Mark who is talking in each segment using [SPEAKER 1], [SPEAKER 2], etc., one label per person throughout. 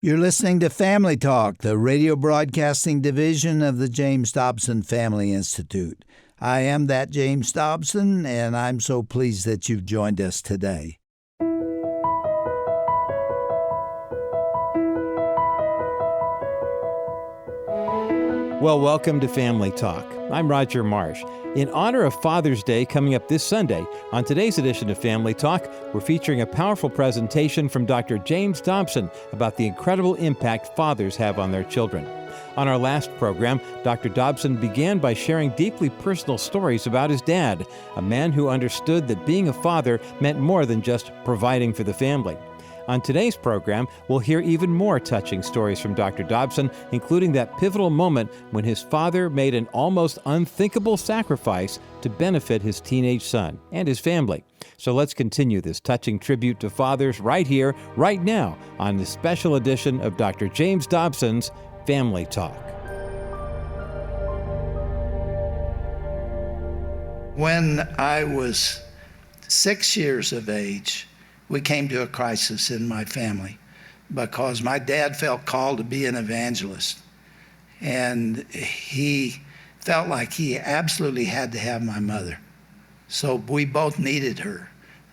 [SPEAKER 1] You're listening to Family Talk, the radio broadcasting division of the James Dobson Family Institute. I am that James Dobson, and I'm so pleased that you've joined us today.
[SPEAKER 2] Well, welcome to Family Talk. I'm Roger Marsh. In honor of Father's Day coming up this Sunday, on today's edition of Family Talk, we're featuring a powerful presentation from Dr. James Dobson about the incredible impact fathers have on their children. On our last program, Dr. Dobson began by sharing deeply personal stories about his dad, a man who understood that being a father meant more than just providing for the family. On today's program, we'll hear even more touching stories from Dr. Dobson, including that pivotal moment when his father made an almost unthinkable sacrifice to benefit his teenage son and his family. So let's continue this touching tribute to fathers right here, right now, on this special edition of Dr. James Dobson's Family Talk.
[SPEAKER 1] When I was 6 years of age, we came to a crisis in my family because my dad felt called to be an evangelist. And he felt like he absolutely had to have my mother. So we both needed her.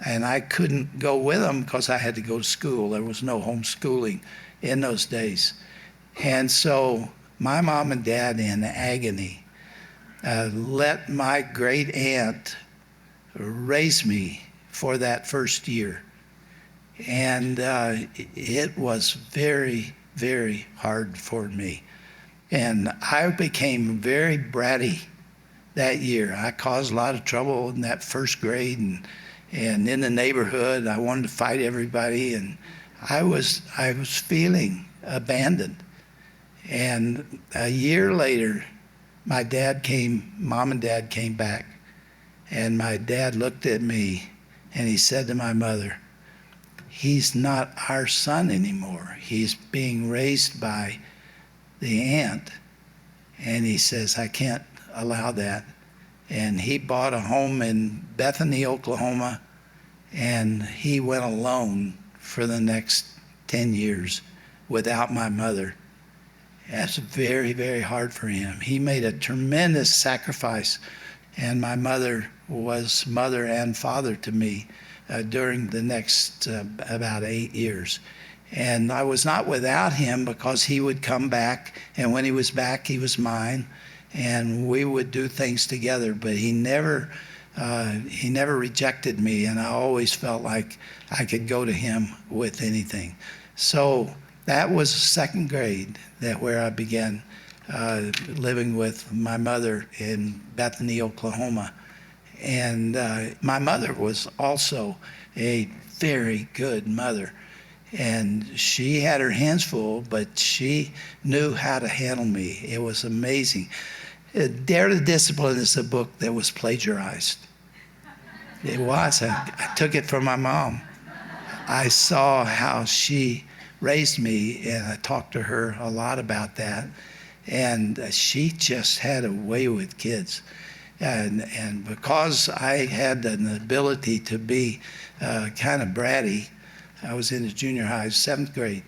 [SPEAKER 1] And I couldn't go with him because I had to go to school. There was no homeschooling in those days. And so my mom and dad, in agony, let my great aunt raise me for that first year. And it was very, very hard for me. And I became very bratty that year. I caused a lot of trouble in that first grade and in the neighborhood. I wanted to fight everybody, and I was feeling abandoned. And a year later, mom and dad came back, and my dad looked at me and he said to my mother, "He's not our son anymore. He's being raised by the aunt." And he says, "I can't allow that." And he bought a home in Bethany, Oklahoma, and he went alone for the next 10 years without my mother. That's very, very hard for him. He made a tremendous sacrifice, and my mother was mother and father to me during the next about 8 years. And I was not without him because he would come back, and when he was back, he was mine, and we would do things together. But he never rejected me, and I always felt like I could go to him with anything. So that was second grade where I began living with my mother in Bethany, Oklahoma. And my mother was also a very good mother. And she had her hands full, but she knew how to handle me. It was amazing. Dare to Discipline is a book that was plagiarized. It was. I took it from my mom. I saw how she raised me, and I talked to her a lot about that. And she just had a way with kids. And because I had an ability to be kind of bratty, I was in the junior high, 7th grade.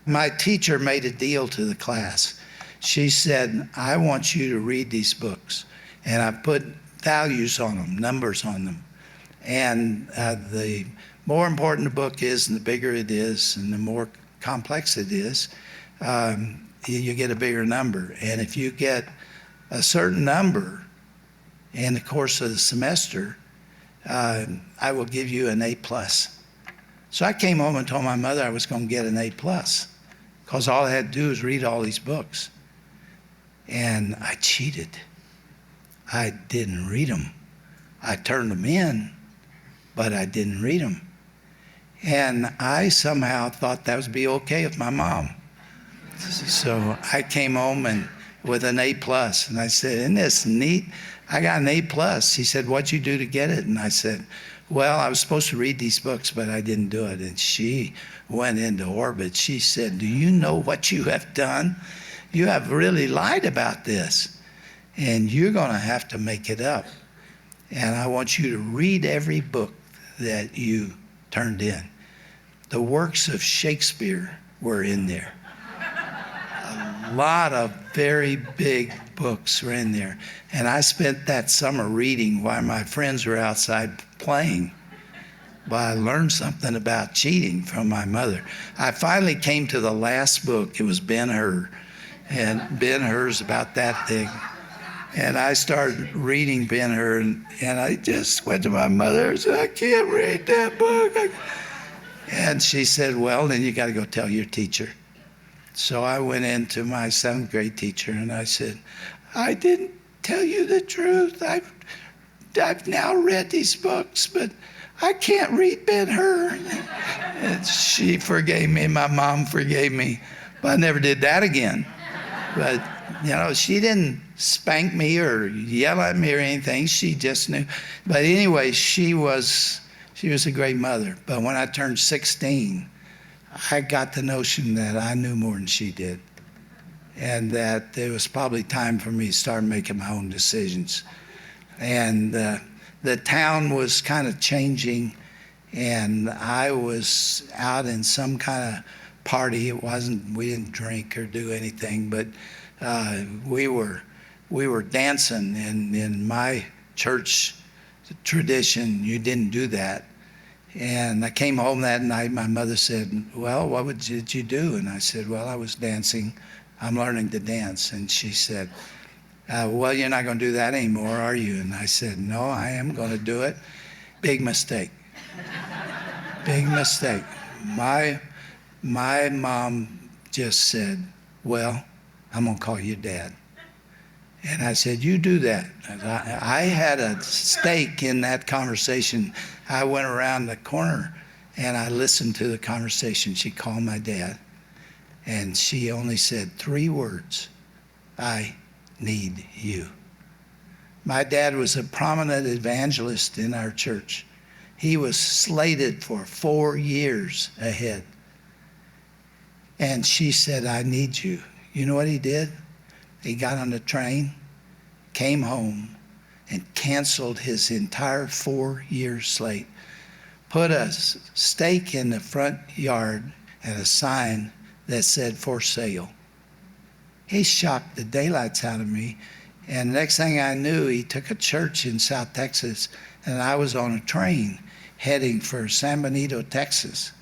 [SPEAKER 1] My teacher made a deal to the class. She said, "I want you to read these books." And I put values on them, numbers on them. And the more important the book is, and the bigger it is, and the more complex it is, you get a bigger number. And if you get a certain number in the course of the semester, I will give you an A+. So I came home and told my mother I was going to get an A+, because all I had to do was read all these books. And I cheated. I didn't read them. I turned them in, but I didn't read them. And I somehow thought that would be okay with my mom. So I came home and with an A+, and I said, "Isn't this neat? I got an A+. He said, "What'd you do to get it?" And I said, "Well, I was supposed to read these books, but I didn't do it." And she went into orbit. She said, "Do you know what you have done? You have really lied about this, and you're going to have to make it up. And I want you to read every book that you turned in." The works of Shakespeare were in there. A lot of very big books were in there. And I spent that summer reading while my friends were outside playing. But I learned something about cheating from my mother. I finally came to the last book. It was Ben-Hur. And Ben-Hur's about that thing. And I started reading Ben-Hur, and I just went to my mother and said, I can't read that book. And she said, well, then you got to go tell your teacher. So I went into my 7th grade teacher and I said, I didn't tell you the truth. I've now read these books, but I can't read Ben-Hur. And she forgave me, my mom forgave me, but I never did that again. But, she didn't spank me or yell at me or anything. She just knew. But anyway, she was a great mother. But when I turned 16, I got the notion that I knew more than she did, and that it was probably time for me to start making my own decisions. And the town was kind of changing, and I was out in some kind of party. We didn't drink or do anything, but we were dancing. And in my church tradition, you didn't do that. And I came home that night. My mother said, well, what did you do? And I said, well, I was dancing. I'm learning to dance. And she said, well, you're not going to do that anymore, are you? And I said, no, I am going to do it. Big mistake. Big mistake. My mom just said, well, I'm going to call you Dad. And I said, you do that. I had a stake in that conversation. I went around the corner and I listened to the conversation. She called my dad and she only said 3 words: I need you. My dad was a prominent evangelist in our church. He was slated for 4 years ahead. And she said, I need you. You know what he did? He got on the train, came home, and canceled his entire 4-year slate. Put a stake in the front yard and a sign that said for sale. He shocked the daylights out of me. And the next thing I knew, he took a church in South Texas, and I was on a train heading for San Benito, Texas.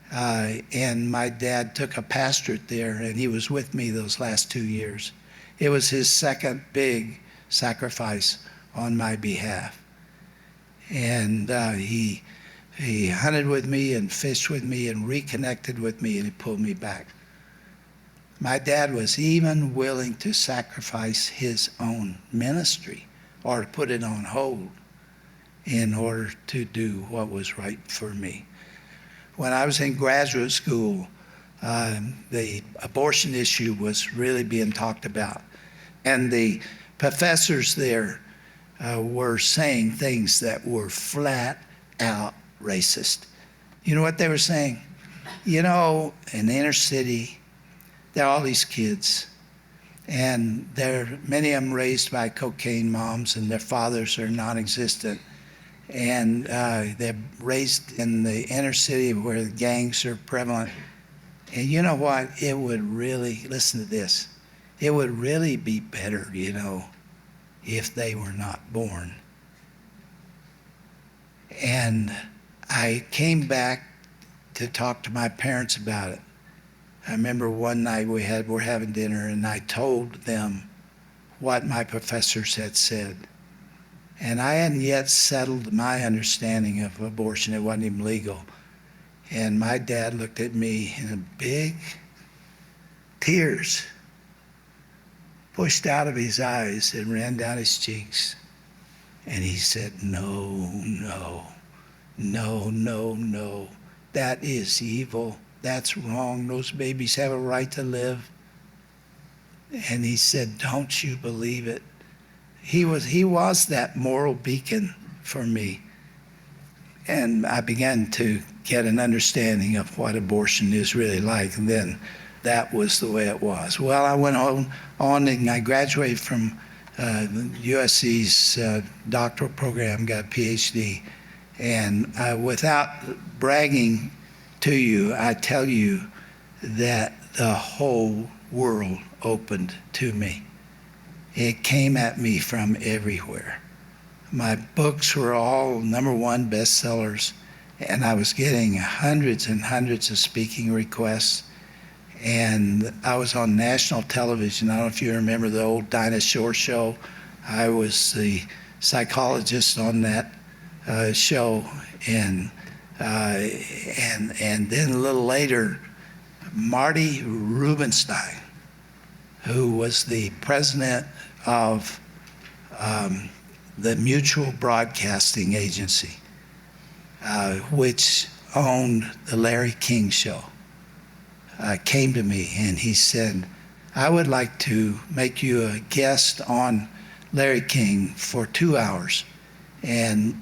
[SPEAKER 1] And my dad took a pastorate there, and he was with me those last 2 years. It was his second big sacrifice on my behalf. And he hunted with me and fished with me and reconnected with me, and he pulled me back. My dad was even willing to sacrifice his own ministry or to put it on hold in order to do what was right for me. When I was in graduate school, the abortion issue was really being talked about. And the professors there were saying things that were flat out racist. You know what they were saying? In the inner city, there are all these kids, and many of them raised by cocaine moms, and their fathers are non-existent. And they're raised in the inner city where the gangs are prevalent. And you know what? It would really, listen to this, it would really be better, if they were not born. And I came back to talk to my parents about it. I remember one night we're having dinner, and I told them what my professors had said. And I hadn't yet settled my understanding of abortion. It wasn't even legal. And my dad looked at me and big tears pushed out of his eyes and ran down his cheeks. And he said, no, no, no, no, no. That is evil. That's wrong. Those babies have a right to live. And he said, don't you believe it? He was that moral beacon for me. And I began to get an understanding of what abortion is really like. And then that was the way it was. Well, I went on and I graduated from USC's doctoral program, got a PhD. And without bragging to you, I tell you that the whole world opened to me. It came at me from everywhere. My books were all #1 bestsellers, and I was getting hundreds and hundreds of speaking requests. And I was on national television. I don't know if you remember the old Dinah Shore show. I was the psychologist on that show, and then a little later, Marty Rubenstein, who was the president of the Mutual Broadcasting Agency, which owned the Larry King Show, came to me and he said, I would like to make you a guest on Larry King for 2 hours, and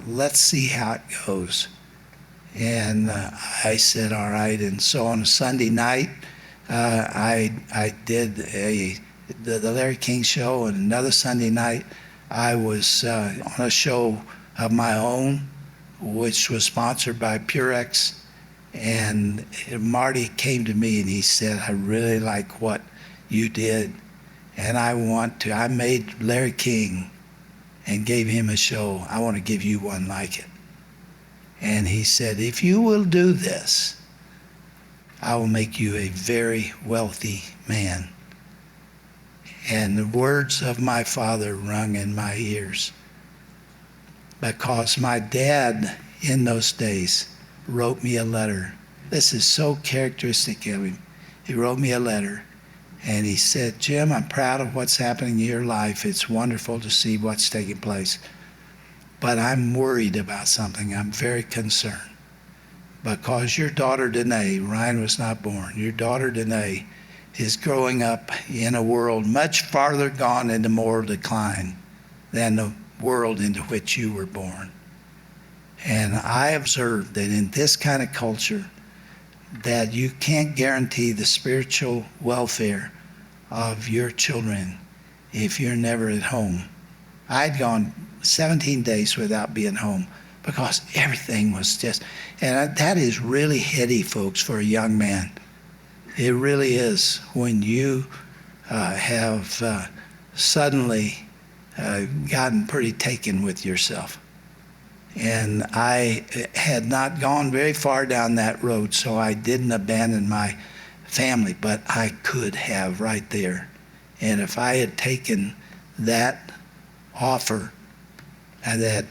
[SPEAKER 1] let's see how it goes. And I said, all right. And so on a Sunday night, I did the Larry King Show, and another Sunday night, I was on a show of my own, which was sponsored by Purex. And Marty came to me and he said, I really like what you did, and I made Larry King and gave him a show. I want to give you one like it. And he said, if you will do this, I will make you a very wealthy man. And the words of my father rung in my ears, because my dad in those days wrote me a letter. This is so characteristic of him. He wrote me a letter and he said, Jim, I'm proud of what's happening in your life. It's wonderful to see what's taking place. But I'm worried about something. I'm very concerned. Because your daughter Danae, Ryan was not born, your daughter Danae is growing up in a world much farther gone into moral decline than the world into which you were born. And I observed that in this kind of culture, that you can't guarantee the spiritual welfare of your children if you're never at home. I'd gone 17 days without being home because everything was just, and that is really heady, folks, for a young man. It really is, when you have suddenly gotten pretty taken with yourself. And I had not gone very far down that road, so I didn't abandon my family, but I could have right there. And if I had taken that offer that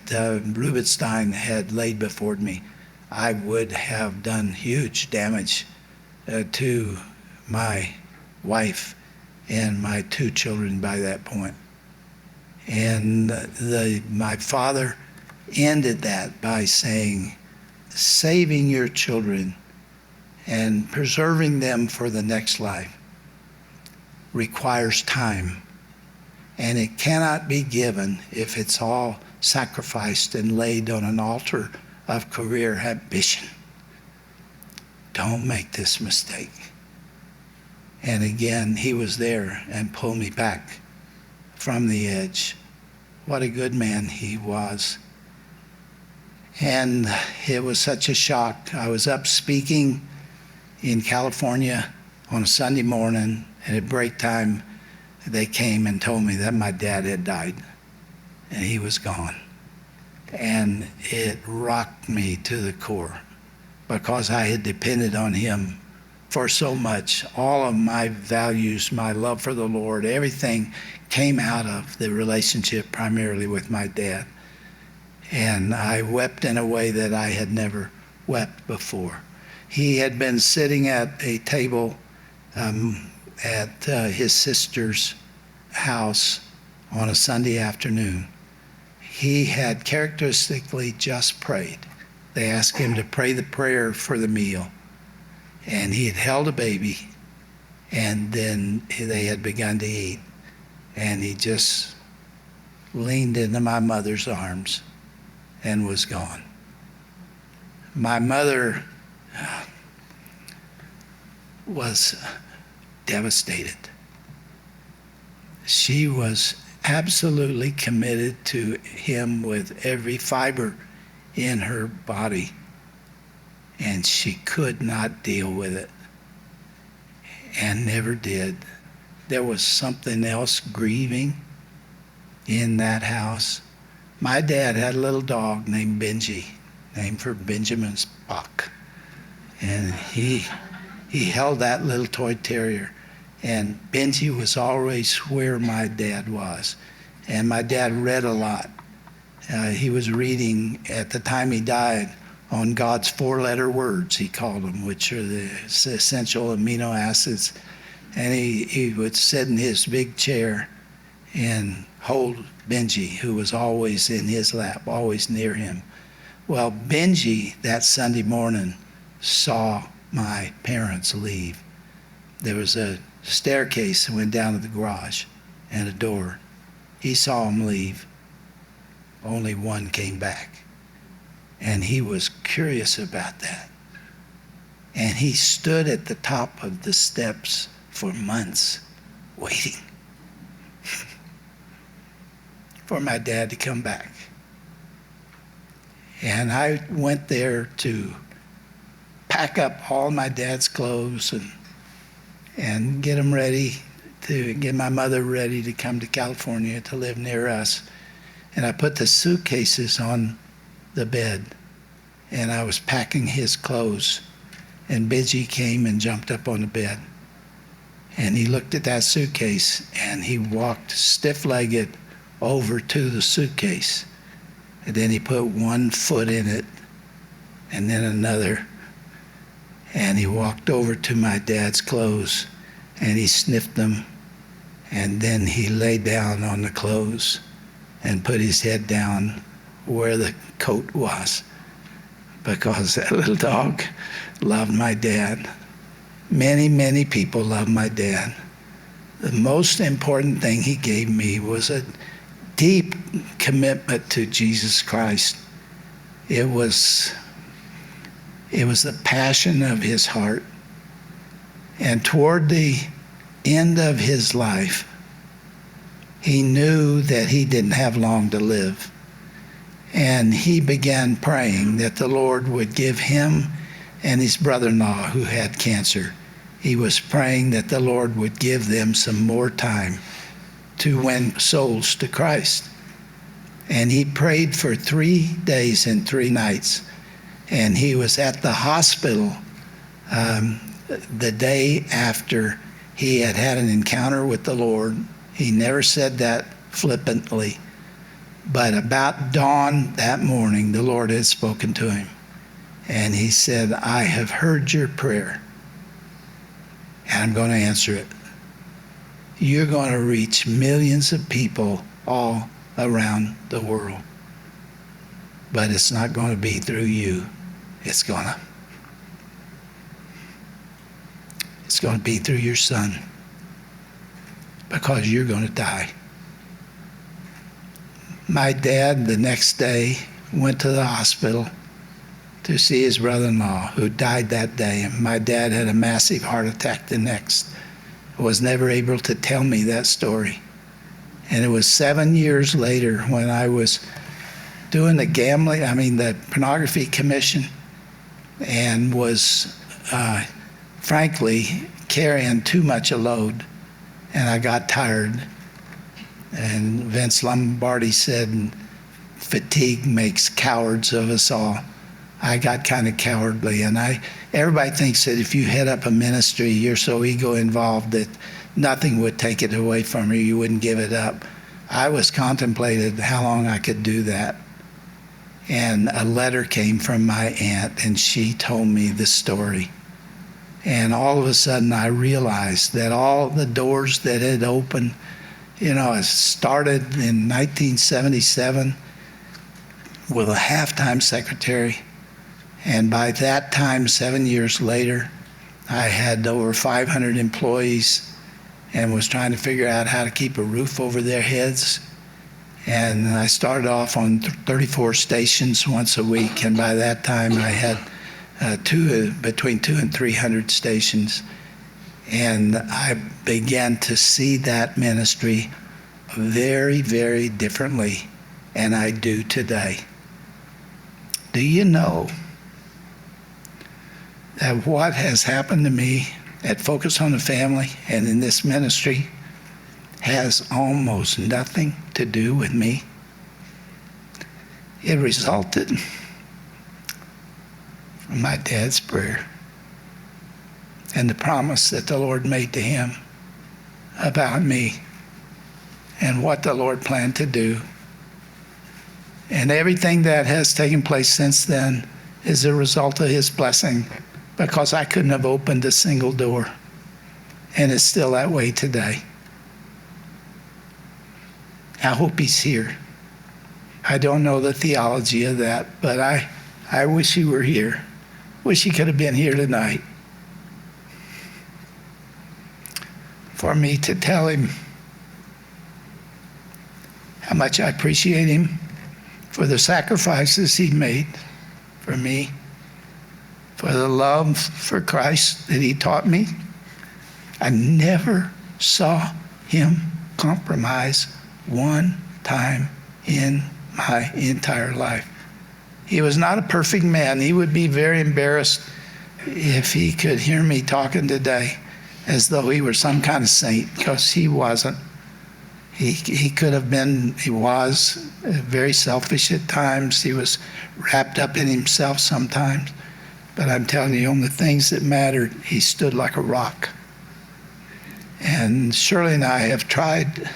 [SPEAKER 1] Rubenstein had laid before me, I would have done huge damage to my wife and my 2 children by that point. And my father ended that by saying, saving your children and preserving them for the next life requires time, and it cannot be given if it's all sacrificed and laid on an altar of career ambition. Don't make this mistake. And again, he was there and pulled me back from the edge. What a good man he was. And it was such a shock. I was up speaking in California on a Sunday morning, and at break time, they came and told me that my dad had died, and he was gone. And it rocked me to the core, because I had depended on him for so much. All of my values, my love for the Lord, everything came out of the relationship primarily with my dad. And I wept in a way that I had never wept before. He had been sitting at a table at his sister's house on a Sunday afternoon. He had characteristically just prayed. They asked him to pray the prayer for the meal. And he had held a baby, and then they had begun to eat. And he just leaned into my mother's arms and was gone. My mother was devastated. She was absolutely committed to him with every fiber in her body, and she could not deal with it. and never did. There was something else grieving in that house. My dad had a little dog named Benji, named for Benjamin's Buck. And he held that little toy terrier. And Benji was always where my dad was. And my dad read a lot. He was reading at the time he died on God's 4-letter words, he called them, which are the essential amino acids. And he would sit in his big chair and hold Benji, who was always in his lap, always near him. Well, Benji that Sunday morning saw my parents leave. There was a staircase that went down to the garage and a door. He saw them leave. Only one came back. And he was curious about that. And he stood at the top of the steps for months waiting for my dad to come back. And I went there to pack up all my dad's clothes and get them ready, to get my mother ready to come to California to live near us. And I put the suitcases on the bed, and I was packing his clothes, and Benji came and jumped up on the bed. And he looked at that suitcase, and he walked stiff-legged over to the suitcase. And then he put one foot in it, and then another. And he walked over to my dad's clothes, and he sniffed them. And then he lay down on the clothes and put his head down where the coat was, because that little dog loved my dad. Many, many people loved my dad. The most important thing he gave me was a deep commitment to Jesus Christ. It was the passion of his heart. And toward the end of his life, he knew that he didn't have long to live. And he began praying that the Lord would give him and his brother-in-law, who had cancer, he was praying that the Lord would give them some more time to win souls to Christ. And he prayed for 3 days and 3 nights. And he was at the hospital the day after he had had an encounter with the Lord. He never said that flippantly. But about dawn that morning, the Lord had spoken to him. And he said, I have heard your prayer, and I'm going to answer it. You're going to reach millions of people all around the world. But it's not going to be through you. It's going to be through your son, because you're going to die. My dad, the next day, went to the hospital to see his brother-in-law, who died that day. And my dad had a massive heart attack the next. Was never able to tell me that story. And it was 7 years later when I was doing the pornography commission, and was, frankly, carrying too much a load. And I got tired. And Vince Lombardi said, fatigue makes cowards of us all. I got kind of cowardly, and everybody thinks that if you head up a ministry, you're so ego involved that nothing would take it away from you. You wouldn't give it up. I was contemplating how long I could do that. And a letter came from my aunt, and she told me the story. And all of a sudden I realized that all the doors that had opened, I started in 1977 with a half-time secretary. And by that time, 7 years later, I had over 500 employees and was trying to figure out how to keep a roof over their heads. And I started off on 34 stations once a week. And by that time, I had between 200 and 300 stations. And I began to see that ministry very, very differently, and I do today. Do you know that what has happened to me at Focus on the Family and in this ministry has almost nothing to do with me. It resulted from my dad's prayer and the promise that the Lord made to him about me and what the Lord planned to do. And everything that has taken place since then is a result of his blessing, because I couldn't have opened a single door. And it's still that way today. I hope he's here. I don't know the theology of that, but I wish he were here. Wish he could have been here tonight for me to tell him how much I appreciate him for the sacrifices he made for me, for the love for Christ that he taught me. I never saw him compromise one time in my entire life. He was not a perfect man. He would be very embarrassed if he could hear me talking today as though he were some kind of saint, because he wasn't. He could have been, he was very selfish at times. He was wrapped up in himself sometimes. But I'm telling you, on the things that mattered, he stood like a rock. And Shirley and I have tried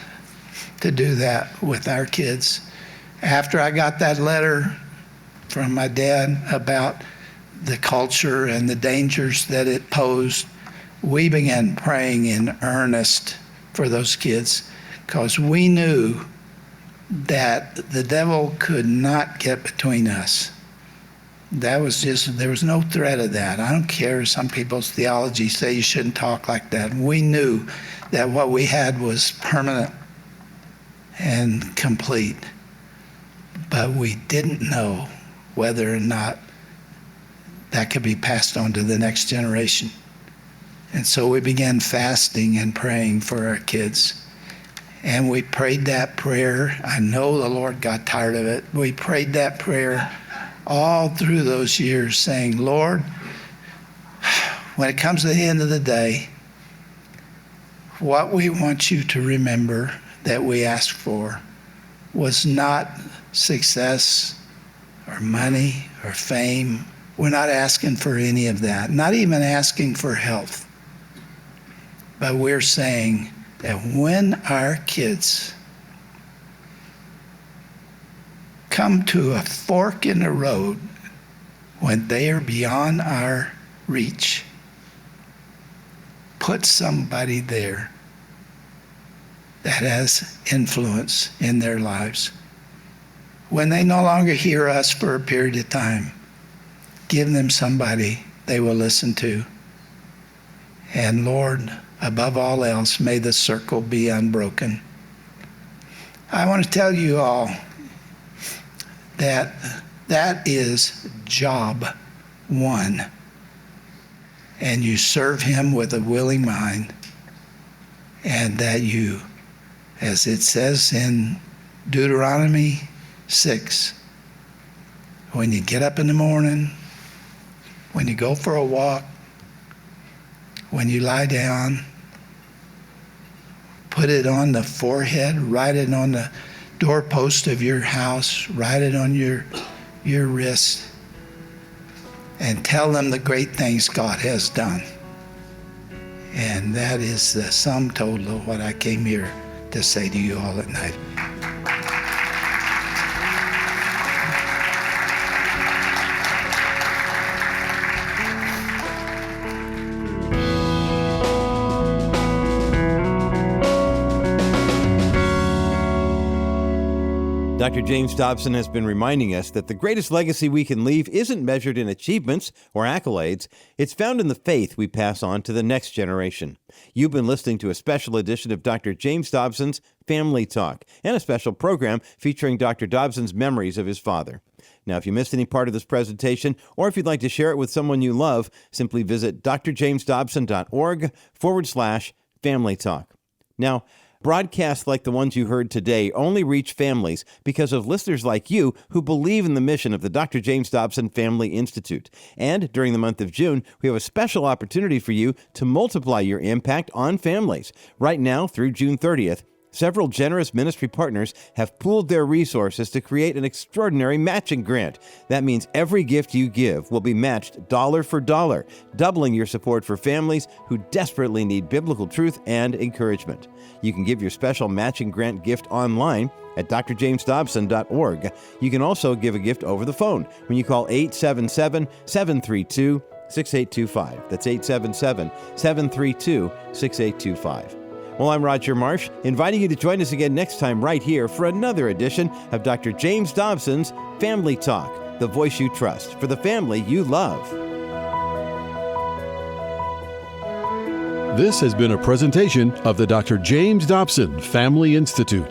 [SPEAKER 1] to do that with our kids. After I got that letter from my dad about the culture and the dangers that it posed, we began praying in earnest for those kids, because we knew that the devil could not get between us. That was just, there was no threat of that. I don't care if some people's theology say you shouldn't talk like that. We knew that what we had was permanent and complete. But we didn't know whether or not that could be passed on to the next generation. And so we began fasting and praying for our kids. And we prayed that prayer. I know the Lord got tired of it. We prayed that prayer all through those years, saying, Lord, when it comes to the end of the day, what we want you to remember that we asked for was not success or money or fame. We're not asking for any of that, not even asking for health. But we're saying that when our kids come to a fork in the road, when they are beyond our reach, put somebody there that has influence in their lives. When they no longer hear us for a period of time, give them somebody they will listen to. And Lord, above all else, may the circle be unbroken. I want to tell you all that that is job one. And you serve him with a willing mind, and that you, as it says in Deuteronomy 6, when you get up in the morning, when you go for a walk, when you lie down, put it on the forehead, write it on the doorpost of your house, write it on your wrist, and tell them the great things God has done. And that is the sum total of what I came here to say to you all at night.
[SPEAKER 2] Dr. James Dobson has been reminding us that the greatest legacy we can leave isn't measured in achievements or accolades. It's found in the faith we pass on to the next generation. You've been listening to a special edition of Dr. James Dobson's Family Talk, and a special program featuring Dr. Dobson's memories of his father. Now, if you missed any part of this presentation, or if you'd like to share it with someone you love, simply visit drjamesdobson.org/Family Talk. Now, Broadcasts like the ones you heard today only reach families because of listeners like you who believe in the mission of the Dr. James Dobson Family Institute. And during the month of June, we have a special opportunity for you to multiply your impact on families. Right now, through June 30th, several generous ministry partners have pooled their resources to create an extraordinary matching grant. That means every gift you give will be matched dollar for dollar, doubling your support for families who desperately need biblical truth and encouragement. You can give your special matching grant gift online at drjamesdobson.org. You can also give a gift over the phone when you call 877-732-6825. That's 877-732-6825. Well, I'm Roger Marsh, inviting you to join us again next time right here for another edition of Dr. James Dobson's Family Talk, the voice you trust for the family you love.
[SPEAKER 3] This has been a presentation of the Dr. James Dobson Family Institute.